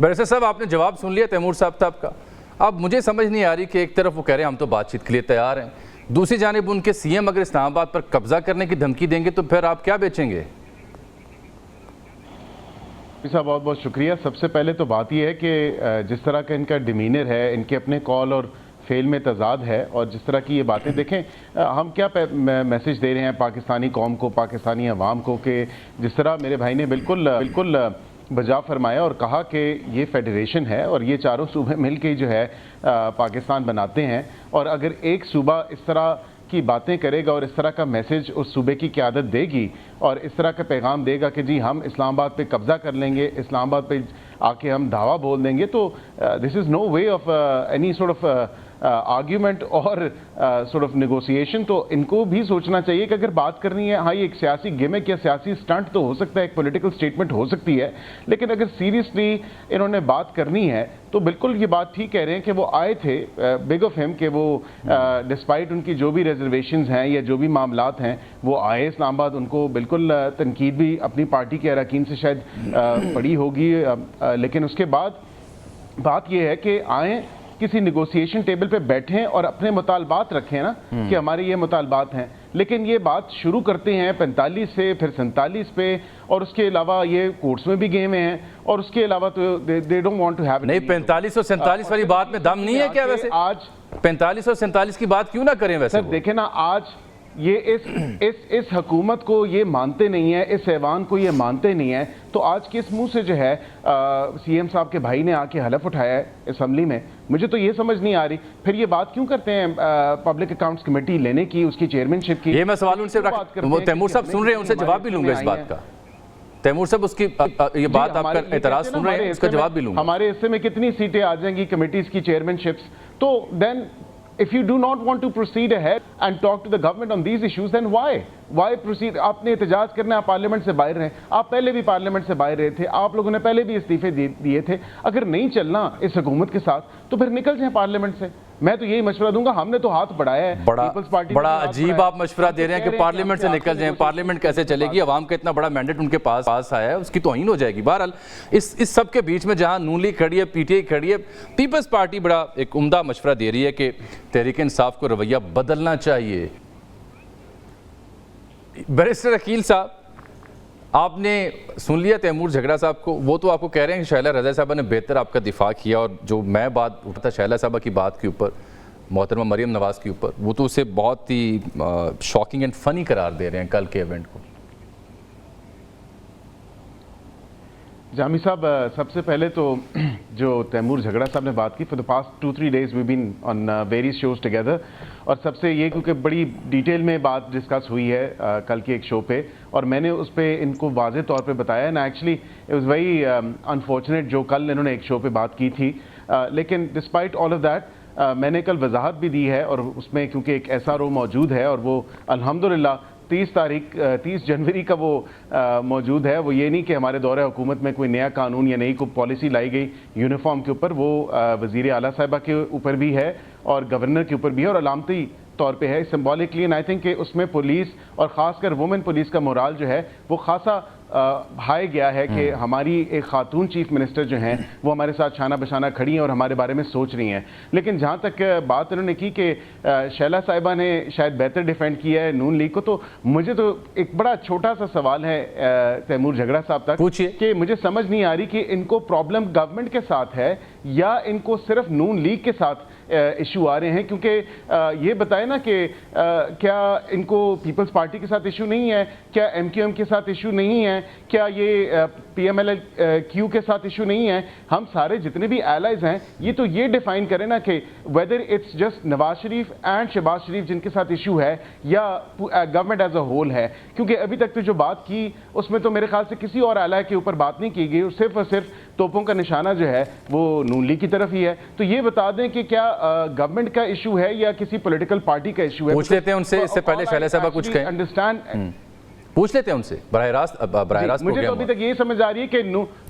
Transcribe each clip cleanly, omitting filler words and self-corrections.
Barrister साहब, आपने जवाब सुन लिया तैमूर साहब का। अब मुझे समझ नहीं आ रही कि एक तरफ वो कह रहे हैं हम तो बातचीत के लिए तैयार हैं, दूसरी जानिब उनके सीएम अगर इस्लामाबाद पर कब्जा करने की धमकी देंगे तो फिर आप क्या बेचेंगे? साहब बहुत बहुत शुक्रिया। सबसे पहले तो बात यह है कि जिस तरह का इनका डिमीनर है, इनके अपने कॉल और फेल में तजाद है, और जिस तरह की ये बातें देखें, हम क्या मैसेज दे रहे हैं पाकिस्तानी कौम को, पाकिस्तानी अवाम को, कि जिस तरह मेरे भाई ने बिल्कुल बजा फरमाया और कहा कि ये फेडरेशन है और ये चारों सूबे मिल के जो है पाकिस्तान बनाते हैं, और अगर एक सूबा इस तरह की बातें करेगा और इस तरह का मैसेज उस सूबे की क़यादत देगी और इस तरह का पैगाम देगा कि जी हम इस्लामाबाद पे कब्ज़ा कर लेंगे, इस्लामाबाद पे आके हम दावा बोल देंगे, तो this is no way of any sort of argument और सॉर्ट ऑफ नेगोशिएशन। तो इनको भी सोचना चाहिए कि अगर बात करनी है, हाँ ये एक सियासी गिमिक या सियासी स्टंट तो हो सकता है, एक पॉलिटिकल स्टेटमेंट हो सकती है, लेकिन अगर सीरियसली इन्होंने बात करनी है तो बिल्कुल ये बात ठीक कह रहे हैं कि वो आए थे, बिग ऑफ हिम, कि वो डिस्पाइट उनकी जो भी रिजर्वेशंस हैं या जो भी मामलात हैं वो आए इस्लामाबाद। उनको बिल्कुल तनकीद भी अपनी पार्टी के अरकान से शायद पड़ी होगी, लेकिन उसके बाद बात ये है कि आए, किसी निगोसिएशन टेबल पे बैठें और अपने मुतालबात रखें ना कि हमारे ये मुतालबात हैं, लेकिन ये बात शुरू करते हैं 45 से, फिर 47 पे, और उसके अलावा ये कोर्ट्स में भी गए हुए हैं, और उसके अलावा तो they don't want to have. नहीं, 45 और 47 वाली बात में दम नहीं है क्या? वैसे आज 45 और 47 की बात क्यों ना करें? वैसे सर देखें ना, आज ये इस हुकूमत को ये मानते नहीं है, इस ऐवान को ये मानते नहीं है, तो आज किस मुंह से जो है सीएम साहब के भाई ने आके हलफ उठाया है असेंबली में? मुझे तो ये समझ नहीं आ रही। फिर ये बात क्यों करते हैं पब्लिक अकाउंट्स कमेटी लेने की, उसकी चेयरमैनशिप की? ये मैं सवाल उनसे तैमूर साहब सुन रहे हैं, उनसे जवाब भी लूंगा इस बात का। तैमूर साहब उसकी ये बात आपका एतराज सुन रहे हैं, उसका जवाब भी लूंगा। हमारे हिस्से में कितनी सीटें आ जाएंगी कमेटीज की चेयरमैनशिप्स? तो then if you do not want to proceed ahead and talk to the government on these issues, then why proceed? आपने एहतजाज करना, आप पार्लियामेंट से बाहर रहे, आप पहले भी पार्लियामेंट से बाहर रहे थे, आप लोगों ने पहले भी इस्तीफे दिए थे। अगर नहीं चलना इस हुकूमत के साथ तो फिर निकल जाए पार्लियामेंट से। मैं तो यही मशवरा दूंगा, हमने तो हाथ बढ़ाया है, पीपल्स पार्टी बड़ा अजीब आप मशवरा दे रहे हैं कि पार्लियामेंट से निकल जाएं। पार्लियामेंट कैसे चलेगी? अवाम का इतना बड़ा मैंडेट उनके पास आया है, उसकी तौहीन हो जाएगी। बहरहाल इस सब के बीच में जहां नून लीग खड़ी है, पीटीआई खड़ी है, पीपल्स पार्टी बड़ा एक उम्दा मशवरा दे रही है कि तहरीक इंसाफ को रवैया बदलना चाहिए। बैरिस्टर अकील साहब, आपने सुन लिया तैमूर झगड़ा साहब को, वो तो आपको कह रहे हैं कि शैला रज़ा साहबा ने बेहतर आपका दिफा किया, और जो मैं बात उठाता शैला साहबा की बात के ऊपर, मोहतरमा मरियम नवाज़ के ऊपर, वो तो उसे बहुत ही शॉकिंग एंड फनी करार दे रहे हैं कल के इवेंट को। जामी साहब, सबसे पहले तो जो तैमूर झगड़ा साहब ने बात की, for the past 2-3 days we been on various shows together, और सबसे ये क्योंकि बड़ी डिटेल में बात डिस्कस हुई है कल के एक शो पे, और मैंने उस पर इनको वाज़े तौर पे बताया ना, actually it was very unfortunate जो कल इन्होंने एक शो पे बात की थी, लेकिन डिस्पाइट ऑल ऑफ दैट मैंने कल वजाहत भी दी है, और उसमें क्योंकि एक SRO मौजूद है और वो अल्हम्दुलिल्लाह 30 जनवरी का वो मौजूद है। वो ये नहीं कि हमारे दौरे हुकूमत में कोई नया कानून या नई कोई पॉलिसी लाई गई यूनिफॉर्म के ऊपर, वो वज़ीर आला साहिबा के ऊपर भी है और गवर्नर के ऊपर भी है, और अलामती तौर पे है सिंबॉलिकली, एंड आई थिंक कि उसमें पुलिस और ख़ासकर वुमेन पुलिस का मोराल जो है वो खासा हाई गया है कि हमारी एक खातून चीफ मिनिस्टर जो हैं वो हमारे साथ शाना बशाना खड़ी हैं और हमारे बारे में सोच रही हैं। लेकिन जहाँ तक बात उन्होंने की कि शैला साहिबा ने शायद बेहतर डिफेंड किया है नून लीग को, तो मुझे तो एक बड़ा छोटा सा सवाल है तैमूर झगड़ा साहब तक, पूछिए, कि मुझे समझ नहीं आ रही कि इनको प्रॉब्लम गवर्नमेंट के साथ है या इनको सिर्फ नून लीग के साथ इशू आ रहे हैं, क्योंकि ये बताए ना कि क्या इनको पीपल्स पार्टी के साथ इशू नहीं है, क्या MQM के साथ इशू नहीं है, क्या ये PMLQ के साथ इशू नहीं है? हम सारे जितने भी एलाइज हैं ये तो ये डिफाइन करें ना कि whether it's just Nawaz Sharif and Shahbaz Sharif जिनके साथ इशू है या गवर्नमेंट एज अ होल है, क्योंकि अभी तक तो जो बात की उसमें तो मेरे ख्याल से किसी और एलाई के ऊपर बात नहीं की गई, सिर्फ और सिर्फ तोपों का निशाना जो है वो नून लीग की तरफ ही है। तो ये बता दें कि क्या गवर्नमेंट का इशू है या किसी पॉलिटिकल पार्टी का इशू है? पूछ लेते हैं उनसे, इससे पहले शैला साहबा कुछ कहें। अंडरस्टैंड پوچھ لیتے ہیں ان سے براہ راست مجھے تو ابھی تک یہی سمجھ آ رہی ہے کہ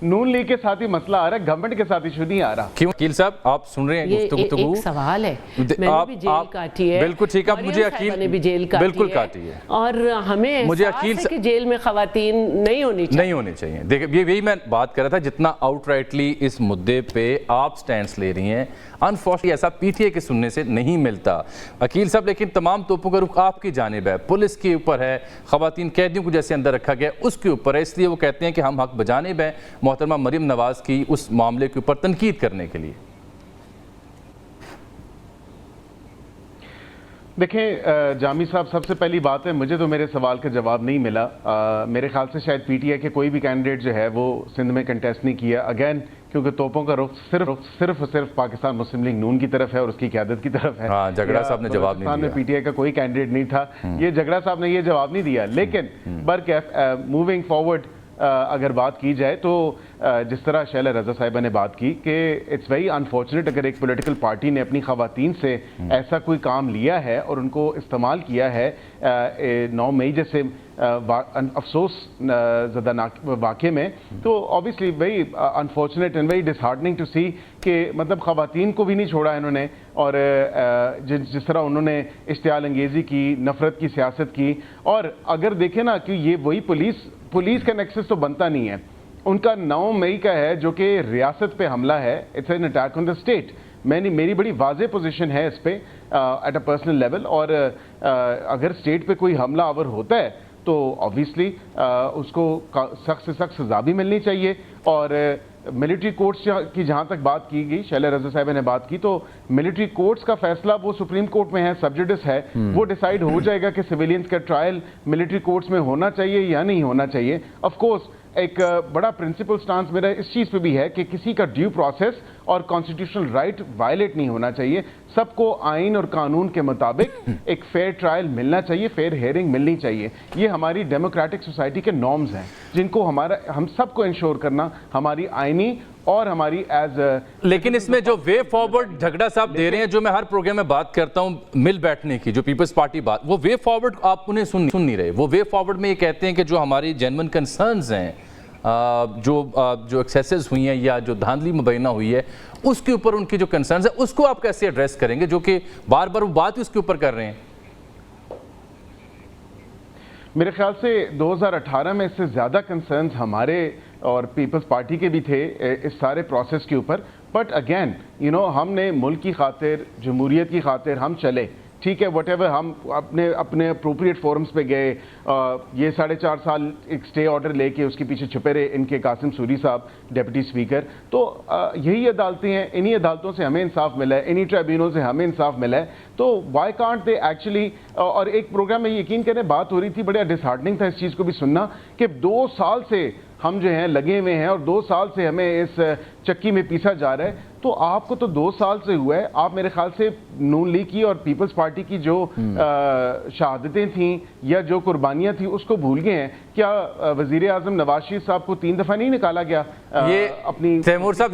نون لیگ کے ساتھ ہی مسئلہ آ رہا ہے، گورنمنٹ کے ساتھ ایشو نہیں آ رہا. کیوں وکیل صاحب آپ سن رہے ہیں گفتگو؟ ایک سوال ہے، میں نے بھی جیل کاٹی ہے، بالکل ٹھیک ہے، مجھے مریم نے بھی جیل بالکل کاٹی ہے، اور ہمیں احساس ہے کہ جیل میں خواتین نہیں ہونی چاہیے. دیکھیں یہی میں بات کر رہا تھا، جتنا آؤٹ رائٹلی اس مدعے پہ آپ سٹینڈز لے رہی ہیں، انفارچونیٹلی ایسا پی ٹی اے کے سننے سے نہیں ملتا وکیل صاحب. لیکن تمام توپوں کا رخ آپ کی جانب ہے، پولیس کے اوپر ہے، خواتین قیدیوں کو جیسے اندر رکھا گیا اس کے اوپر ہے، اس لیے وہ کہتے ہیں کہ ہم حق بجانب ہیں محترمہ مریم نواز کی اس معاملے کے اوپر تنقید کرنے کے لیے. دیکھیں جامی صاحب، سب سے پہلی بات ہے مجھے تو میرے سوال کا جواب نہیں ملا. میرے خیال سے شاید پی ٹی اے کے کوئی بھی کینڈیڈیٹ جو ہے وہ سندھ میں کنٹیسٹ نہیں کیا، اگین کیونکہ توپوں کا رخ صرف پاکستان مسلم لیگ نون کی طرف ہے اور اس کی قیادت کی طرف ہے. ہاں، جھگڑا صاحب نے جواب نہیں دیا. پی ٹی اے کا کوئی کینڈیڈیٹ نہیں تھا، یہ جھگڑا صاحب نے یہ جواب نہیں دیا. لیکن برکیف موونگ فارورڈ اگر بات کی جائے تو جس طرح شیلا رضا صاحبہ نے بات کی کہ اٹس ویری انفارچونیٹ اگر ایک پولیٹیکل پارٹی نے اپنی خواتین سے ایسا کوئی کام لیا ہے اور ان کو استعمال کیا ہے 9 مئی جیسے افسوس زدہ واقعے میں، تو obviously very unfortunate and very disheartening to see کہ مطلب خواتین کو بھی نہیں چھوڑا انہوں نے، اور جس طرح انہوں نے اشتعال انگیزی کی، نفرت کی سیاست کی. اور اگر دیکھیں نا کہ یہ وہی پولیس کا نیکسس تو بنتا نہیں ہے، ان کا 9 مئی کا ہے جو کہ ریاست پہ حملہ ہے، it's an attack on the state. میری بڑی واضح پوزیشن ہے اس پہ ایٹ اے پرسنل لیول، اور اگر اسٹیٹ پہ کوئی حملہ آور ہوتا ہے تو آبویسلی اس کو سخت سے سخت سزا بھی ملنی چاہیے. اور ملٹری کورٹس کی جہاں تک بات کی گئی، شیلا رضا صاحبہ نے بات کی، تو ملٹری کورٹس کا فیصلہ وہ سپریم کورٹ میں ہے، سبجوڈس ہے، وہ ڈیسائیڈ ہو جائے گا کہ سویلینز کا ٹرائل ملٹری کورٹس میں ہونا چاہیے یا نہیں ہونا چاہیے. آف کورس ایک بڑا پرنسپل سٹانس میرا اس چیز پہ بھی ہے کہ کسی کا ڈیو پروسیس اور کانسٹیٹیوشنل رائٹ وائلیٹ نہیں ہونا چاہیے. سب کو آئین اور قانون کے مطابق ایک فیئر ٹرائل ملنا چاہیے، فیئر ہیئرنگ ملنی چاہیے. یہ ہماری ڈیموکریٹک سوسائٹی کے نارمز ہیں جن کو ہم سب کو انشور کرنا ہماری آئینی اور ہماری ایز. لیکن اس میں جو وے فارورڈ جھگڑا صاحب دے رہے ہیں، جو میں ہر پروگرام میں بات کرتا ہوں مل بیٹھنے کی، جو پیپلز پارٹی بات، وہ وے فارورڈ آپ انہیں سن نہیں رہے. وہ وے فارورڈ میں یہ کہتے ہیں کہ جو ہماری جینوئن کنسرنز ہیں، جو ایکسیسز ہوئی ہیں یا جو دھاندلی مبینہ ہوئی ہے، اس کے اوپر ان کی جو کنسرنز ہیں اس کو آپ کیسے ایڈریس کریں گے، جو کہ بار بار وہ بات اس کے اوپر کر رہے ہیں؟ میرے خیال سے 2018 میں اس سے زیادہ کنسرنز ہمارے اور پیپلز پارٹی کے بھی تھے اس سارے پروسیس کے اوپر. بٹ اگین ہم نے ملک کی خاطر، جمہوریت کی خاطر ہم چلے، ٹھیک ہے، وٹ ایور، ہم اپنے اپروپریٹ فورمز پہ گئے. یہ 4.5 سال ایک سٹے آرڈر لے کے اس کے پیچھے چھپے رہے ان کے قاسم سوری صاحب ڈیپٹی اسپیکر. تو یہی عدالتیں ہیں، انہی عدالتوں سے ہمیں انصاف ملا ہے، انہی ٹریبیونل سے ہمیں انصاف ملا ہے. تو وائی کانٹ دے ایکچولی. اور ایک پروگرام میں یقین کریں بات ہو رہی تھی، بڑا ڈسہارٹننگ تھا اس چیز کو بھی سننا کہ 2 سال سے ہم جو ہیں لگے ہوئے ہیں اور 2 سال سے ہمیں اس چکی میں پیسا جا رہا ہے. تو آپ کو تو 2 سال سے ہوا ہے. آپ میرے خیال سے نون لیگ کی اور پیپلز پارٹی کی جو شہادتیں تھیں یا جو قربانیاں تھیں اس کو بھول گئے ہیں. کیا وزیر اعظم نواز شریف صاحب کو 3 دفعہ نہیں نکالا گیا یہ اپنی؟ تیمور صاحب